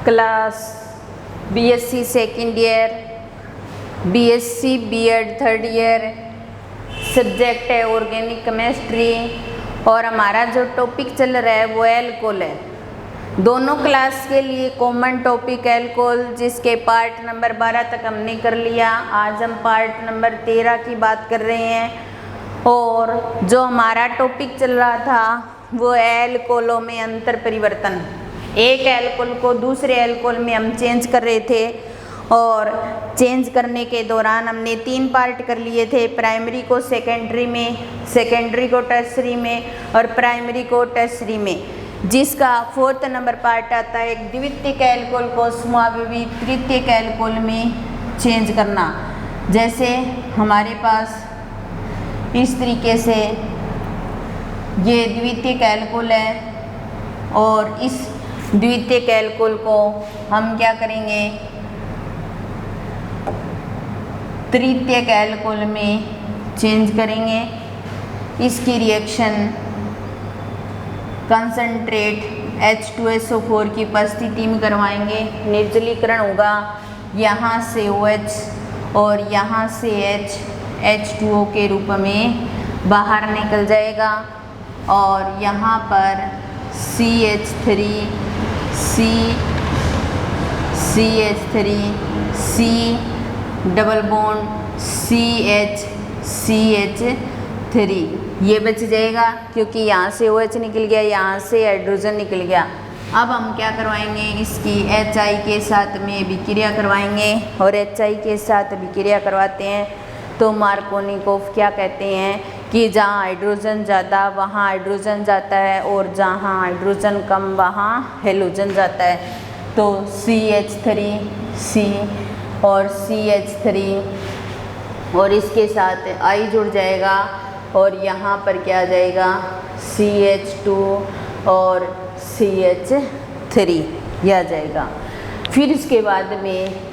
Class BSc second year, BSc BEd third year, subject है organic chemistry और हमारा जो टॉपिक चल रहा है वो एल्कोहल है। दोनों क्लास के लिए कॉमन टॉपिक एल्कोहल, जिसके पार्ट नंबर 12 तक हमने कर लिया। आज हम पार्ट नंबर 13 की बात कर रहे हैं और जो हमारा टॉपिक चल रहा था वो एल्कोहलों में अंतर परिवर्तन। एक एल्कोहल को दूसरे एल्कोहल में हम चेंज कर रहे थे और चेंज करने के दौरान हमने 3 पार्ट कर लिए थे, प्राइमरी को सेकेंडरी में, सेकेंडरी को टर्सरी में और प्राइमरी को टर्सरी में, जिसका 4th नंबर पार्ट आता है एक द्वितीयक एल्कोहल को समविवी तृतीयक एल्कोहल में चेंज करना। जैसे हमारे पास इस तरीके से ये द्वितीयक एल्कोहल है और इस द्वितीयक एल्कोहल को हम क्या करेंगे, तृतीयक एल्कोहल में चेंज करेंगे। इसकी रिएक्शन कंसंट्रेट H2SO4 की उपस्थिति में करवाएंगे। निर्जलीकरण होगा, यहाँ से OH और यहाँ से H H2O के रूप में बाहर निकल जाएगा और यहाँ पर CH3 C double bond CH3 ये बच जाएगा क्योंकि यहाँ से OH निकल गया, यहाँ से हाइड्रोजन निकल गया। अब हम क्या करवाएंगे, इसकी HI के साथ में अभिक्रिया करवाएंगे और HI के अभिक्रिया अभिक्रिया करवाते हैं तो मार्कोनिकोव क्या कहते हैं कि जहाँ हाइड्रोजन ज़्यादा वहाँ हाइड्रोजन जाता है और जहाँ हाइड्रोजन कम वहाँ हेलोजन जाता है। तो CH3 और CH3 और इसके साथ I जुड़ जाएगा और यहाँ पर क्या आ जाएगा CH2 और CH3 यह आ जाएगा। फिर इसके बाद में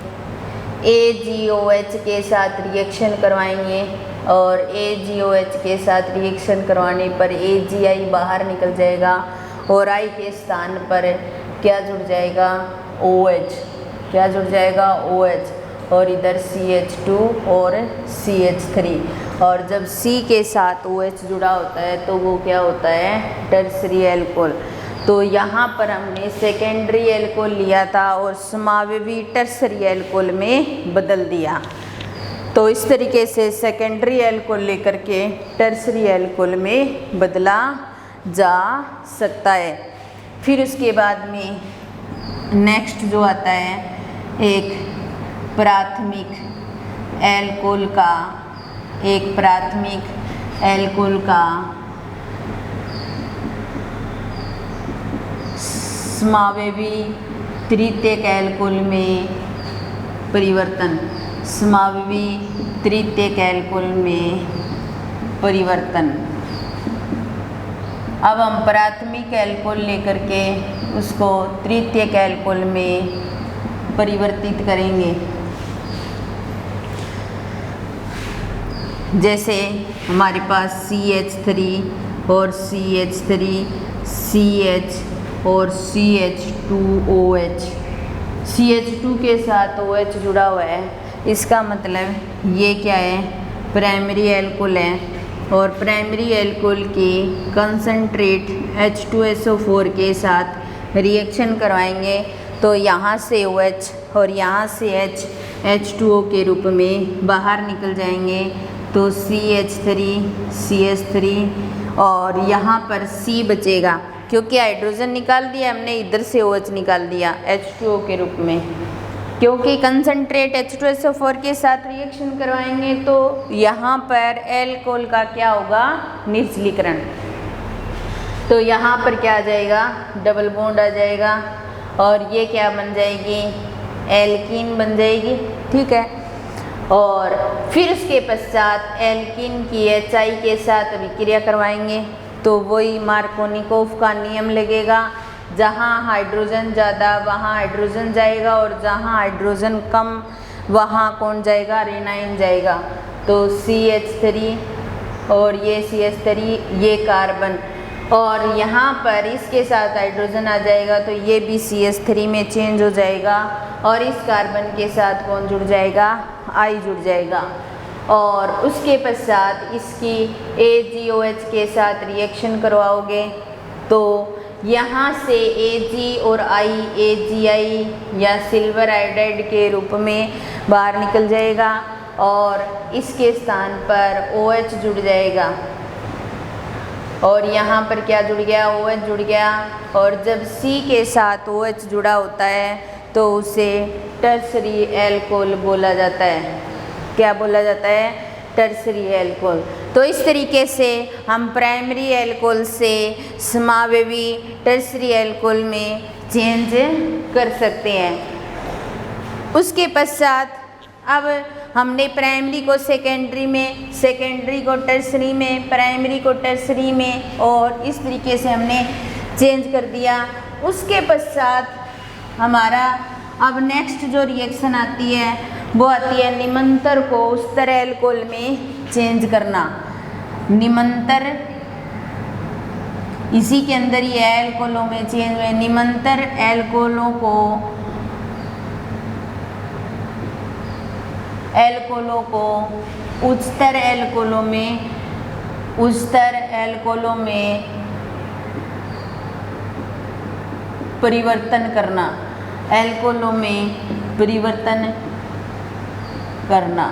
AgOH के साथ रिएक्शन करवाएंगे और AgOH के साथ रिएक्शन करवाने पर AgI बाहर निकल जाएगा और I के स्थान पर क्या जुड़ जाएगा OH, क्या जुड़ जाएगा OH और इधर CH2 और CH3 और जब C के साथ OH जुड़ा होता है तो वो क्या होता है टर्सरी एल्कोहल। तो यहाँ पर हमने सेकेंडरी एल्कोहल लिया था और समावयवी टर्सरी एल्कोहल में बदल दिया। तो इस तरीके से सेकेंडरी एल्कोहल लेकर के टर्सरी एल्कोहल में बदला जा सकता है। फिर उसके बाद में नेक्स्ट जो आता है एक प्राथमिक एल्कोहल का, एक प्राथमिक एल्कोहल का समावयवी तृतीयक एल्कोहल में परिवर्तन, समावयवी तृतीयक एल्कोहल में परिवर्तन। अब हम प्राथमिक एल्कोहल लेकर के उसको तृतीयक एल्कोहल में परिवर्तित करेंगे। जैसे हमारे पास CH3 और CH3 CH और CH2OH, CH2 के साथ OH जुड़ा हुआ है, इसका मतलब ये क्या है प्राइमरी एल्कोहल है और प्राइमरी एल्कोहल की कंसंट्रेट H2SO4 के साथ रिएक्शन करवाएंगे तो यहाँ से OH और यहाँ से H H2O के रूप में बाहर निकल जाएंगे तो CH3 CH3 और यहाँ पर C बचेगा क्योंकि हाइड्रोजन निकाल दिया हमने, इधर से OH निकाल दिया H2O के रूप में। क्योंकि कंसंट्रेट H2SO4 के साथ रिएक्शन करवाएंगे तो यहाँ पर एल्कोहल का क्या होगा निर्जलीकरण। तो यहाँ पर क्या आ जाएगा डबल बॉन्ड आ जाएगा और ये क्या बन जाएगी एल्कीन बन जाएगी, ठीक है। और फिर उसके पश्चात एल्कीन की HI के साथ अभिक्रिया करवाएंगे तो वही मार्कोनिकोव का नियम लगेगा, जहाँ हाइड्रोजन ज़्यादा वहाँ हाइड्रोजन जाएगा और जहाँ हाइड्रोजन कम वहाँ कौन जाएगा रेनाइन जाएगा। तो CH3 और ये CH3 ये कार्बन और यहाँ पर इसके साथ हाइड्रोजन आ जाएगा तो ये भी CH3 में चेंज हो जाएगा और इस कार्बन के साथ कौन जुड़ जाएगा, I जुड़ जाएगा। और उसके पश्चात इसकी AgOH के साथ रिएक्शन करवाओगे तो यहाँ से Ag और I AgI या सिल्वर आयोडाइड के रूप में बाहर निकल जाएगा और इसके स्थान पर OH जुड़ जाएगा और यहाँ पर क्या जुड़ गया, OH जुड़ गया। और जब C के साथ OH जुड़ा होता है तो उसे टर्सरी एल्कोहल बोला जाता है। क्या बोला जाता है, टर्सरी एल्कोहल। तो इस तरीके से हम प्राइमरी एल्कोहल से समावेवी टर्सरी एल्कोहल में चेंज कर सकते हैं। उसके पश्चात अब हमने प्राइमरी को सेकेंडरी में, सेकेंडरी को टर्सरी में, प्राइमरी को टर्सरी में और इस तरीके से हमने चेंज कर दिया। उसके पश्चात हमारा अब नेक्स्ट जो रिएक्शन आती है वो आती है निमंतर को उस्तर एल्कोहल में चेंज करना। निमंतर इसी के अंदर ही एल्कोहलों में चेंज हुए। निमंतर एल्कोहलों को उच्चतर एल्कोहलों में परिवर्तन करना। एल्कोहलों में परिवर्तन करना।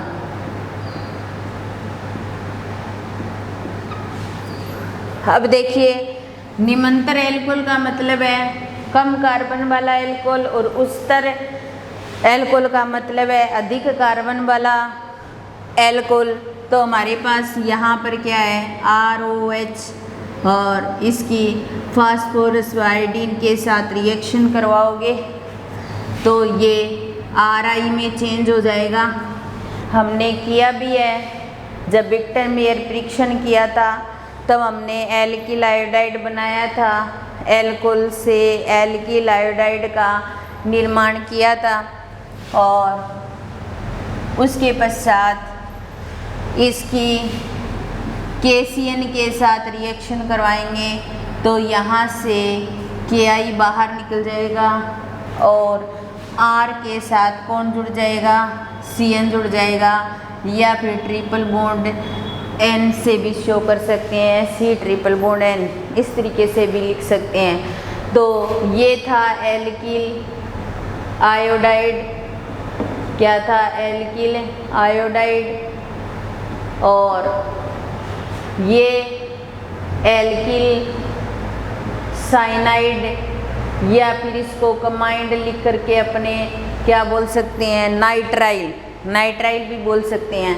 अब देखिए, निमंतर एल्कोहल का मतलब है कम कार्बन वाला एल्कोहल और उच्चतर एल्कोहल का मतलब है अधिक कार्बन वाला एल्कोहल। तो हमारे पास यहाँ पर क्या है, ROH और इसकी फास्फोरस व आयोडीन के साथ रिएक्शन करवाओगे तो ये RI में चेंज हो जाएगा। हमने किया भी है, जब विक्टर मेयर परीक्षण किया था तब हमने एल्किल आयोडाइड बनाया था। एल्कोहल से एल्किल आयोडाइड का निर्माण किया था और उसके पश्चात इसकी KCN के साथ रिएक्शन करवाएंगे तो यहाँ से KI बाहर निकल जाएगा और R के साथ कौन जुड़ जाएगा, CN जुड़ जाएगा। या फिर ट्रिपल बॉन्ड N से भी शो कर सकते हैं, C ट्रिपल बॉन्ड N, इस तरीके से भी लिख सकते हैं। तो ये था एल्किल आयोडाइड, क्या था, एल्किल आयोडाइड। और ये एल्किल साइनाइड या फिर इसको कंबाइंड लिख करके अपने क्या बोल सकते हैं, नाइट्राइल, नाइट्राइल भी बोल सकते हैं।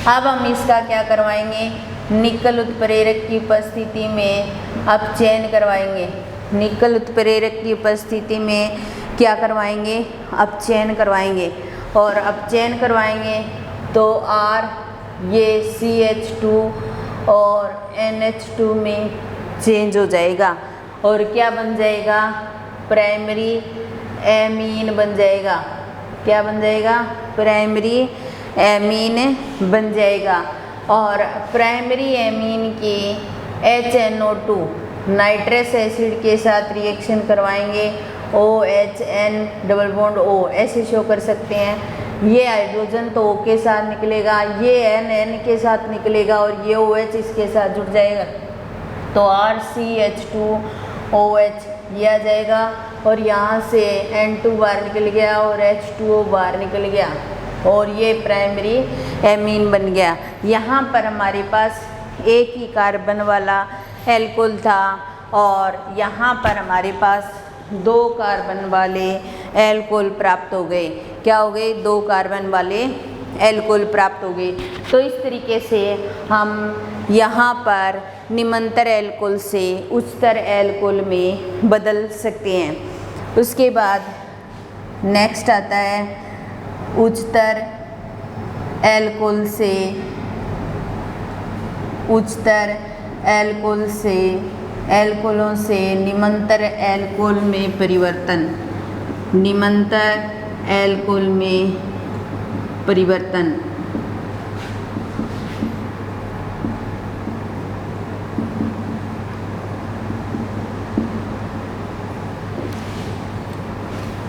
अब हम इसका क्या करवाएंगे, निकल उत्प्रेरक की उपस्थिति में अपचयन करवाएंगे। निकल उत्प्रेरक की उपस्थिति में क्या करवाएंगे, अपचयन करवाएंगे। और अपचयन करवाएंगे तो R ये CH2 और NH2 में चेंज हो जाएगा और क्या बन जाएगा, प्राइमरी एमीन बन जाएगा। क्या बन जाएगा, प्राइमरी एमीन बन जाएगा। और प्राइमरी एमीन की HNO2 नाइट्रस एसिड के साथ रिएक्शन करवाएंगे, OHN डबल बॉन्ड O ऐसे शो कर सकते हैं। ये हाइड्रोजन तो O के साथ निकलेगा, ये N के साथ निकलेगा और ये OH इसके साथ जुड़ जाएगा तो RCH2OH ये आ जाएगा और यहाँ से N2 बाहर निकल गया और H2O बाहर निकल गया और ये प्राइमरी एमीन बन गया। यहाँ पर हमारे पास एक ही कार्बन वाला एल्कोहल था और यहाँ पर हमारे पास 2 कार्बन वाले एल्कोहल प्राप्त हो गए। क्या हो गए, 2 कार्बन वाले एल्कोहल प्राप्त हो गए। तो इस तरीके से हम यहाँ पर निमंतर एल्कोहल से उच्चतर एल्कोहल में बदल सकते हैं। उसके बाद नेक्स्ट आता है उच्चतर एल्कोहल से, उच्चतर एल्कोहल से, एल्कोहलों से निमंतर एल्कोहल में परिवर्तन। निमंतर एल्कोहल में परिवर्तन।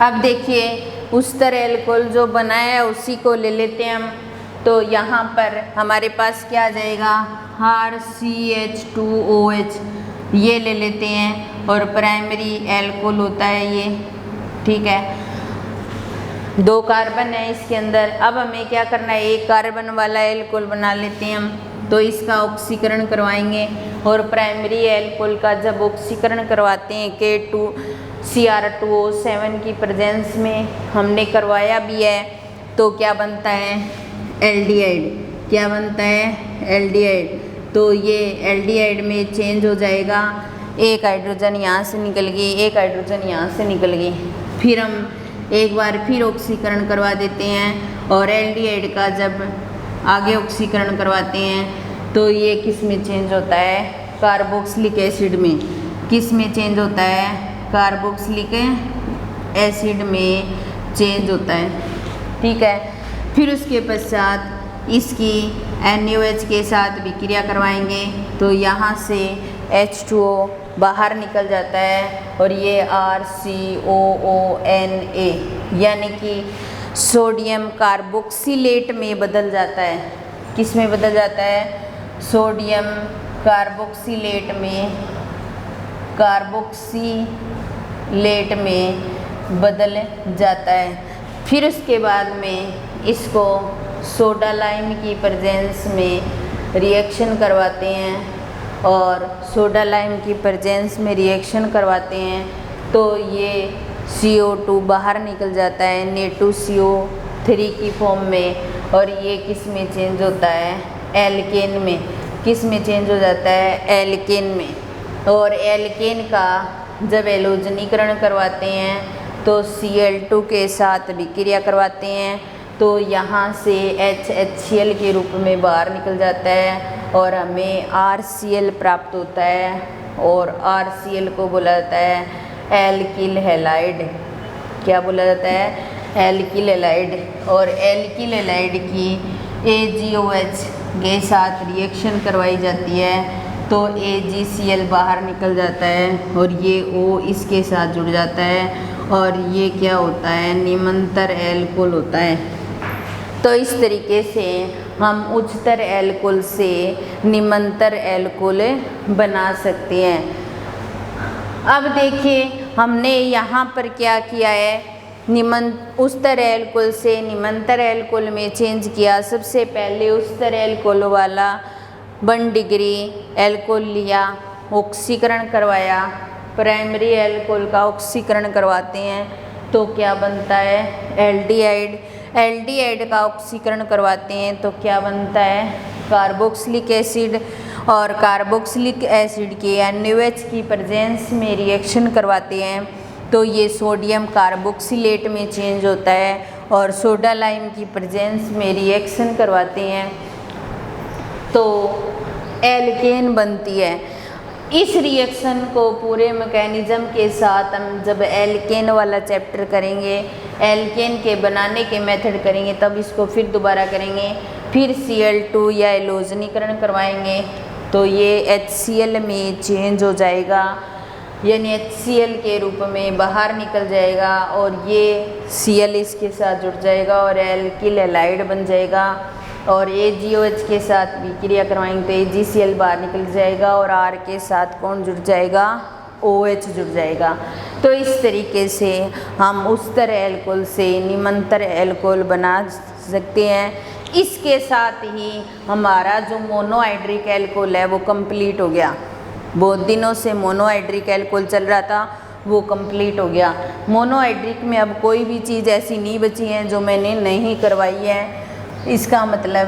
अब देखिए उस्तर एल्कोहल जो बनाया है उसी को ले लेते हैं हम। तो यहाँ पर हमारे पास क्या आ जाएगा, RCH2OH ये ले लेते हैं, और प्राइमरी एल्कोहल होता है ये, ठीक है। 2 कार्बन है इसके अंदर। अब हमें क्या करना है, 1 कार्बन वाला एल्कोहल बना लेते हैं हम। तो इसका ऑक्सीकरण करवाएंगे, और प्राइमरी एल्कोहल का जब ऑक्सीकरण करवाते हैं K2Cr2O7 की प्रेजेंस में, हमने करवाया भी है, तो क्या बनता है, एल्डिहाइड। क्या बनता है, एल्डिहाइड। तो ये एल्डिहाइड में चेंज हो जाएगा, एक हाइड्रोजन यहाँ से निकल गई, एक हाइड्रोजन यहाँ से निकल गई। फिर हम एक बार फिर ऑक्सीकरण करवा देते हैं, और एल्डिहाइड का जब आगे ऑक्सीकरण करवाते हैं तो ये किस में चेंज होता है, कार्बोक्सिलिक एसिड में। किस में चेंज होता है, कार्बोक्सिलिक एसिड में चेंज होता है, ठीक है। फिर उसके पश्चात इसकी NaOH के साथ विक्रिया करवाएंगे, तो यहाँ से H2O बाहर निकल जाता है, और ये RCOONA यानी कि सोडियम कार्बोक्सिलेट में बदल जाता है। किस में बदल जाता है, सोडियम कार्बोक्सिलेट में बदल जाता है। फिर उसके बाद में इसको सोडा लाइम की प्रेजेंस में रिएक्शन करवाते हैं, और सोडा लाइम की प्रेजेंस में रिएक्शन करवाते हैं तो ये CO2 बाहर निकल जाता है Na2CO3 की फॉर्म में, और ये किस में चेंज होता है, एल्केन में। किस में चेंज हो जाता है, एल्केन में। और एल्केन का जब एलोजनीकरण करवाते हैं तो Cl2 के साथ विक्रिया करवाते हैं, तो यहाँ से HCl के रूप में बाहर निकल जाता है, और हमें RCl प्राप्त होता है, और RCl को बोला जाता है एल्किल हैलाइड। क्या बोला जाता है, एल्किल हैलाइड। और एल्किल हैलाइड की AgOH के साथ रिएक्शन करवाई जाती है, तो AgCl बाहर निकल जाता है, और ये O इसके साथ जुड़ जाता है, और ये क्या होता है, निमंतर एल्कोहल होता है। तो इस तरीके से हम उच्चतर एल्कोहल से निमंतर एल्कोहल बना सकते हैं। अब देखिए हमने यहाँ पर क्या किया है, उच्चतर एल्कोहल से निमंतर एल्कोहल में चेंज किया। सबसे पहले उच्चतर एल्कोहल वाला 1 डिग्री एल्कोहल लिया, ऑक्सीकरण करवाया, प्राइमरी एल्कोहल का ऑक्सीकरण करवाते हैं तो क्या बनता है, एल्डिहाइड। एल्डिहाइड का ऑक्सीकरण करवाते हैं तो क्या बनता है, कार्बोक्सिलिक एसिड। और कार्बोक्सिलिक एसिड के NaOH की प्रेजेंस में रिएक्शन करवाते हैं तो ये सोडियम कार्बोक्सिलेट में चेंज होता है, और सोडा लाइम की प्रेजेंस में रिएक्शन करवाते हैं तो एल्केन बनती है। इस रिएक्शन को पूरे मैकेनिज्म के साथ हम जब एल्केन वाला चैप्टर करेंगे, एल्केन के बनाने के मेथड करेंगे, तब इसको फिर दोबारा करेंगे। फिर Cl2 या एलोजनीकरण करवाएंगे तो ये HCl में चेंज हो जाएगा, यानी HCl के रूप में बाहर निकल जाएगा, और ये Cl इसके साथ जुड़ जाएगा और एल्किल हैलाइड बन जाएगा। और AgOH के साथ विक्रिया करवाएंगे तो AgCl बाहर निकल जाएगा, और R के साथ कौन जुड़ जाएगा, OH जुड़ जाएगा। तो इस तरीके से हम उच्चतर एल्कोहल से निमंतर एल्कोहल बना सकते हैं। इसके साथ ही हमारा जो मोनोहाइड्रिक एल्कोहल है वो कंप्लीट हो गया। बहुत दिनों से मोनोहाइड्रिक एल्कोहल चल रहा था, वो कंप्लीट हो गया। मोनोहाइड्रिक में अब कोई भी चीज़ ऐसी नहीं बची है जो मैंने नहीं करवाई है। इसका मतलब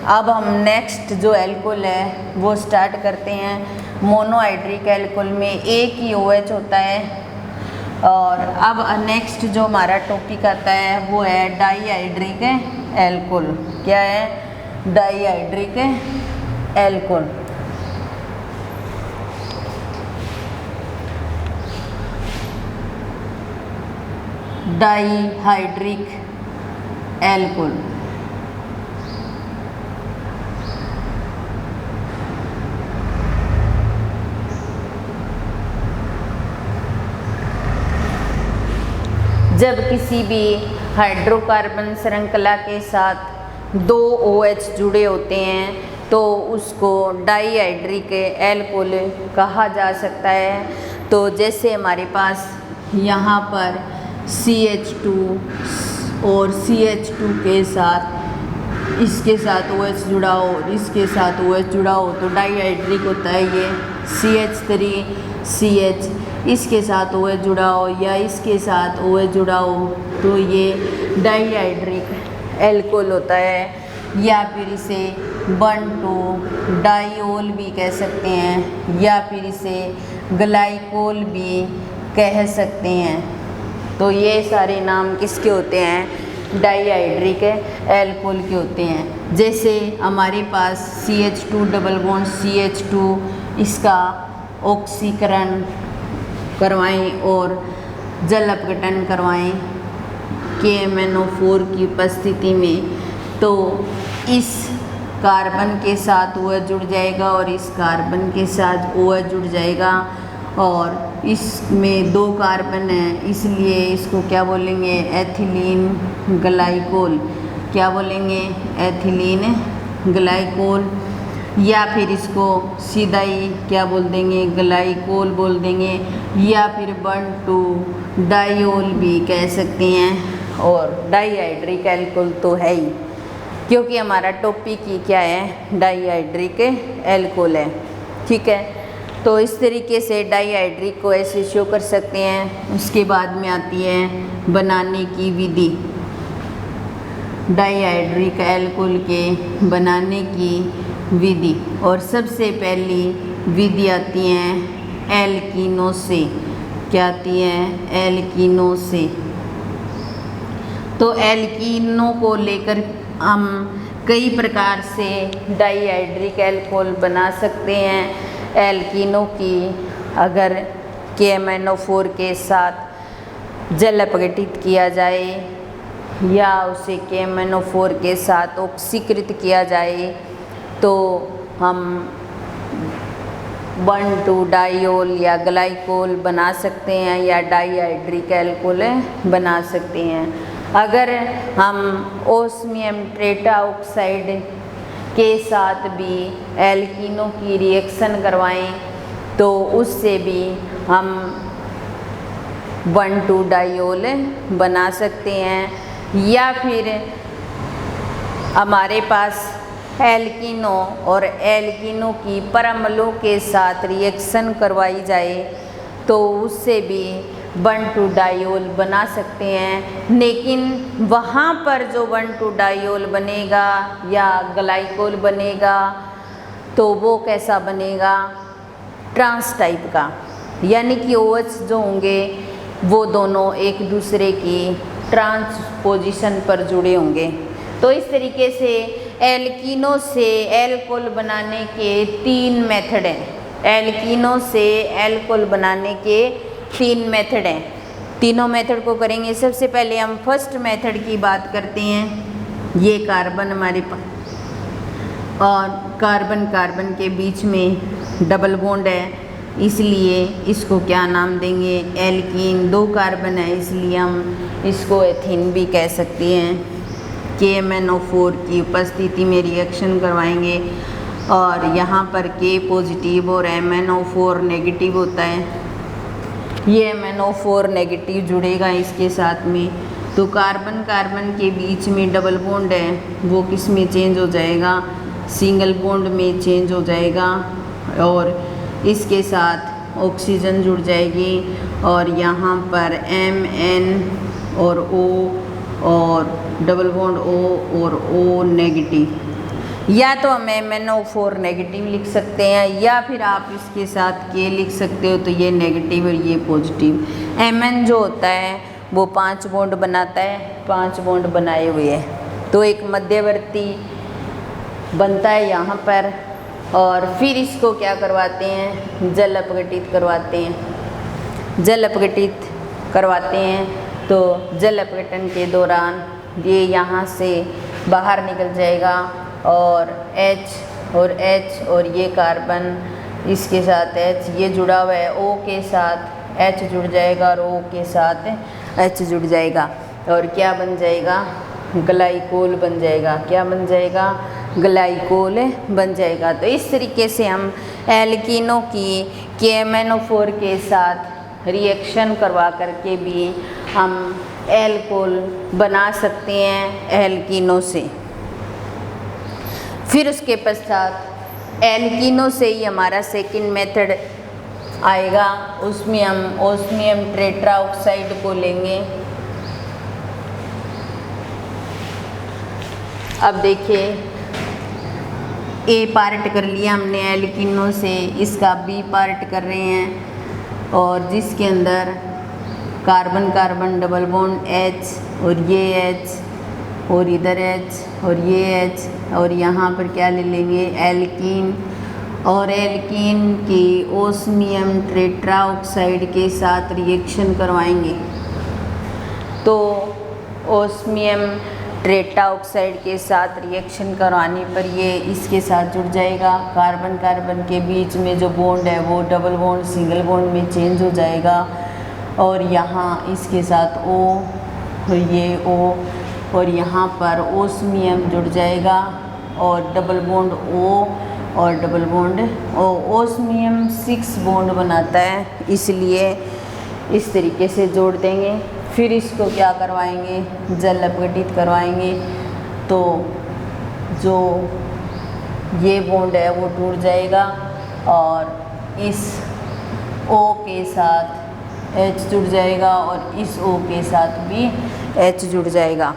अब हम नेक्स्ट जो एल्कोहल है वो स्टार्ट करते हैं। मोनोहाइड्रिक एल्कोहल में एक ही OH होता है, और अब नेक्स्ट जो हमारा टॉपिक आता है वो है डाईहाइड्रिक एल्कोहल। क्या है, डाईहाइड्रिक एल्कोहल। Dihydric alcohol. जब किसी भी हाइड्रोकार्बन श्रृंखला के साथ 2 OH जुड़े होते हैं तो उसको डाईहाइड्रिक एल्कोहल कहा जा सकता है। तो जैसे हमारे पास यहाँ पर CH2 और CH2 के साथ इसके साथ OH जुड़ा हो और इसके साथ OH जुड़ा हो तो डाईहाइड्रिक होता है ये CH3CH। इसके साथ OH जुड़ा हो या इसके साथ OH जुड़ा हो तो ये डाईहाइड्रिक एल्कोहल होता है, या फिर इसे 1,2 डाइओल भी कह सकते हैं, या फिर इसे ग्लाइकोल भी कह सकते हैं। तो ये सारे नाम किसके होते हैं? डाईहाइड्रिक एल्कोहल के होते हैं। जैसे हमारे पास CH2 डबल बॉन्ड CH2 इसका ऑक्सीकरण करवाएं और जल अपघटन करवाएं KMnO4 की उपस्थिति में, तो इस कार्बन के साथ OH जुड़ जाएगा और इस कार्बन के साथ OH जुड़ जाएगा और इसमें 2 कार्बन हैं, इसलिए इसको क्या बोलेंगे? Ethylene glycol. क्या बोलेंगे? Ethylene glycol. या फिर इसको सीधा ही क्या बोल देंगे? ग्लाइकोल बोल देंगे, या फिर 1,2 डाइओल भी कह सकते हैं। और डाईहाइड्रिक एल्कोहल तो है ही, क्योंकि हमारा टॉपिक ही क्या है? डाईहाइड्रिक एल्कोहल है। ठीक है, तो इस तरीके से डाईहाइड्रिक को ऐसे शो कर सकते हैं। उसके बाद में आती है बनाने की विधि। डाईहाइड्रिक एल्कोहल के बनाने की विधि, और सबसे पहली विधि आती है एल्कीनो से। क्या आती है? एल्कीनो से। तो एल्कीनो को लेकर हम कई प्रकार से डाईहाइड्रिक एल्कोहल बना सकते हैं। एल्कीनो की अगर KMnO4 के साथ जल अपघटित किया जाए या उसे KMnO4 के साथ ऑक्सीकृत किया जाए तो हम 1,2 डाइओल या ग्लाइकोल बना सकते हैं या डाईहाइड्रिक एल्कोहल बना सकते हैं। अगर हम ओस्मियम टेट्राऑक्साइड के साथ भी एल्कीनो की रिएक्शन करवाएं तो उससे भी हम 1,2 डाइओल बना सकते हैं। या फिर हमारे पास एल्कीनो और एल्कीनो की परमाणु के साथ रिएक्शन करवाई जाए तो उससे भी 1,2 डाइओल बना सकते हैं। लेकिन वहाँ पर जो 1,2 डाइओल बनेगा या ग्लाइकोल बनेगा तो वो कैसा बनेगा? ट्रांस टाइप का, यानी कि OH जो होंगे वो दोनों एक दूसरे की ट्रांसपोजिशन पर जुड़े होंगे। तो इस तरीके से एल्कीनो से एल्कोहल बनाने के 3 मेथड हैं। एल्कीनो से एल्कोहल बनाने के 3 मेथड हैं। तीनों मेथड को करेंगे। सबसे पहले हम फर्स्ट मेथड की बात करते हैं। ये कार्बन हमारे पास और कार्बन कार्बन के बीच में डबल बॉन्ड है, इसलिए इसको क्या नाम देंगे? एल्कीन। 2 कार्बन है इसलिए हम इसको एथीन भी कह सकते हैं। KMnO4 की उपस्थिति में रिएक्शन करवाएंगे और यहाँ पर K पॉजिटिव और MnO4 नेगेटिव होता है। ये MnO4 नेगेटिव जुड़ेगा इसके साथ में, तो कार्बन कार्बन के बीच में डबल बॉन्ड है वो किस में चेंज हो जाएगा? सिंगल बॉन्ड में चेंज हो जाएगा और इसके साथ ऑक्सीजन जुड़ जाएगी और यहाँ पर Mn और O और डबल बॉन्ड O और O नेगेटिव। या तो हम MnO4 नेगेटिव लिख सकते हैं या फिर आप इसके साथ K लिख सकते हो, तो ये नेगेटिव और ये पॉजिटिव। Mn जो होता है वो 5 बॉन्ड बनाता है, 5 बॉन्ड बनाए हुए हैं, तो एक मध्यवर्ती बनता है यहाँ पर और फिर इसको क्या करवाते हैं? जल अपघटित करवाते हैं। जल अपघटित करवाते हैं तो जल अपघटन के दौरान ये यहाँ से बाहर निकल जाएगा और H और ये कार्बन इसके साथ H ये जुड़ा हुआ है, O के साथ H जुड़ जाएगा और O के साथ H जुड़ जाएगा और क्या बन जाएगा, ग्लाइकोल बन जाएगा। क्या बन जाएगा, ग्लाइकोल बन जाएगा। तो इस तरीके से हम एल्कीनों की KMnO4 के साथ रिएक्शन करवा करके भी हम एल्कोहल बना सकते हैं एल्कीनों से। फिर उसके पश्चात एल्कीनों से ही हमारा सेकंड मेथड आएगा, उसमें हम ओस्मियम टेट्राऑक्साइड को लेंगे। अब देखिए ए पार्ट कर लिया हमने एल्कीनों से, इसका बी पार्ट कर रहे हैं और जिसके अंदर carbon carbon double bond H और ये H और इधर H और ये H और यहाँ पर क्या ले लेंगे, एल्कीन, और एल्कीन की ओस्मियम टेट्राऑक्साइड के साथ रिएक्शन करवाएंगे। तो ओस्मियम टेट्राऑक्साइड के साथ रिएक्शन करवाने पर ये इसके साथ जुड़ जाएगा। कार्बन कार्बन के बीच में जो बॉन्ड है वो डबल बॉन्ड सिंगल बॉन्ड में चेंज हो जाएगा और यहाँ इसके साथ O और ये O और यहाँ पर ओस्मियम जुड़ जाएगा और डबल बॉन्ड O और double bond O। Osmium 6 bond बनाता है, इसलिए इस तरीके से जोड़ देंगे। फिर इसको क्या करवाएंगे, जल अपघटित करवाएंगे। तो जो ये बॉन्ड है वो टूट जाएगा और इस O के साथ H जुड़ जाएगा और इस O के साथ भी H जुड़ जाएगा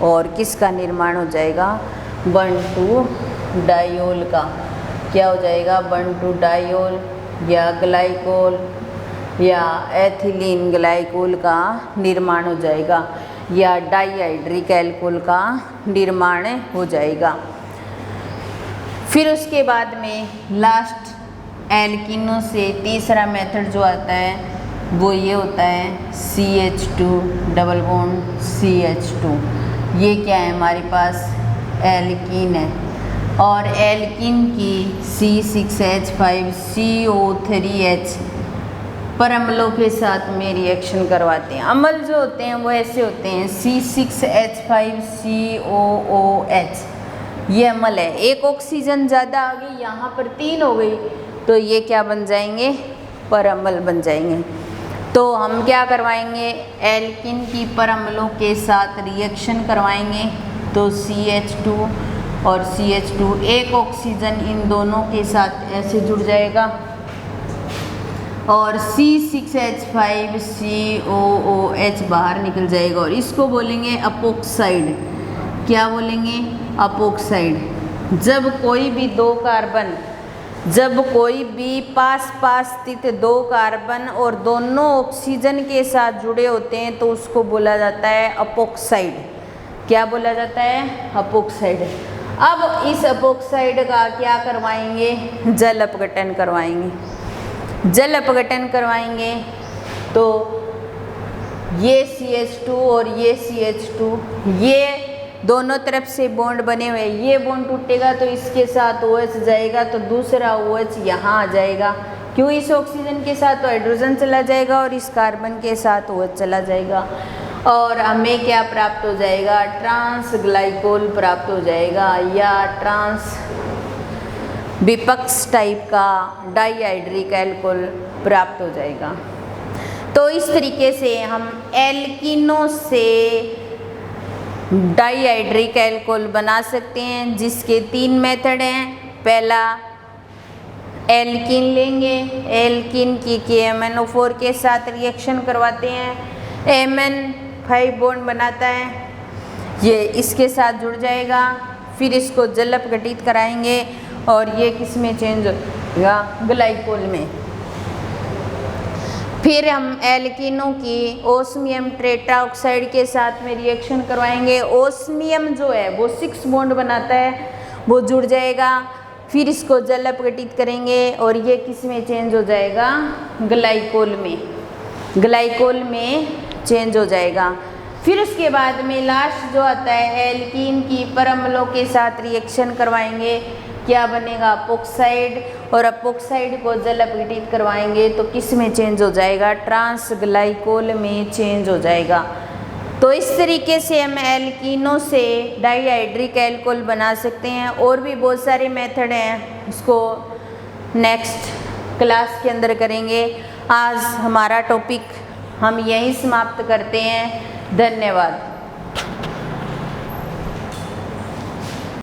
और किसका निर्माण हो जाएगा, 1,2 डायोल का। क्या हो जाएगा, 1,2 डायोल या ग्लाइकोल या एथिलीन ग्लाइकोल का निर्माण हो जाएगा या डाइहाइड्रिक एल्कोहल का निर्माण हो जाएगा। फिर उसके बाद में लास्ट एल्कीनों से तीसरा मेथड जो आता है वो ये होता है CH2 डबल बॉन्ड CH2। ये क्या है, हमारे पास एल्कीन है और एल्कीन की C6H5CO3H पर अम्लों के साथ में रिएक्शन करवाते हैं। अम्ल जो होते हैं वो ऐसे होते हैं C6H5COOH, ये अम्ल है। एक ऑक्सीजन ज़्यादा आ गई, यहाँ पर 3 हो गई, तो ये क्या बन जाएंगे, पर अम्ल बन जाएंगे। तो हम क्या करवाएंगे, एल्कीन की पर अम्लों के साथ रिएक्शन करवाएंगे। तो CH2 और CH2, एक ऑक्सीजन इन दोनों के साथ ऐसे जुड़ जाएगा और C6H5COOH बाहर निकल जाएगा और इसको बोलेंगे अपोक्साइड। क्या बोलेंगे, अपोक्साइड। जब कोई भी पास स्थित 2 कार्बन और दोनों ऑक्सीजन के साथ जुड़े होते हैं तो उसको बोला जाता है अपोक्साइड। क्या बोला जाता है, अपोक्साइड। अब इस अपोक्साइड का क्या करवाएंगे, जल अपघटन करवाएंगे। जल अपघटन करवाएंगे तो ये CH2 और ये CH2, ये दोनों तरफ से बॉन्ड बने हुए, ये बॉन्ड टूटेगा तो इसके साथ OH जाएगा तो दूसरा OH यहाँ आ जाएगा। क्यों, इस ऑक्सीजन के साथ तो हाइड्रोजन चला जाएगा और इस कार्बन के साथ OH चला जाएगा और हमें क्या प्राप्त हो जाएगा, ट्रांस ग्लाइकोल प्राप्त हो जाएगा या ट्रांस विपक्ष टाइप का डाइहाइड्रिक एल्कोहल प्राप्त हो जाएगा। तो इस तरीके से हम एल्कीनों से डाइहाइड्रिक एल्कोहल बना सकते हैं, जिसके 3 मेथड हैं। पहला, एल्कीन लेंगे, एल्कीन की KMnO4 के साथ रिएक्शन करवाते हैं, Mn5 बॉन्ड बनाता है, ये इसके साथ जुड़ जाएगा। फिर इसको जल अपघटित कराएंगे और ये किस में चेंज होगा, ग्लाइकोल में। फिर हम एल्कीनों की ओस्मियम टेट्राऑक्साइड के साथ में रिएक्शन करवाएंगे। ओस्मियम जो है वो 6 बॉन्ड बनाता है, वो जुड़ जाएगा। फिर इसको जल अपघटित करेंगे और ये किस में चेंज हो जाएगा, ग्लाइकोल में। ग्लाइकोल में चेंज हो जाएगा। फिर उसके बाद में लास्ट जो आता है, एल्कीन की पर अम्लों के साथ रिएक्शन करवाएंगे क्या बनेगा, अपोक्साइड, और अपोक्साइड को जल अपघटित करवाएंगे तो किस में चेंज हो जाएगा, ट्रांसग्लाइकोल में चेंज हो जाएगा। तो इस तरीके से हम एल्कीनों से डाइहाइड्रिक एल्कोहल बना सकते हैं। और भी बहुत सारे मेथड हैं, उसको नेक्स्ट क्लास के अंदर करेंगे। आज हमारा टॉपिक हम यहीं समाप्त करते हैं। धन्यवाद।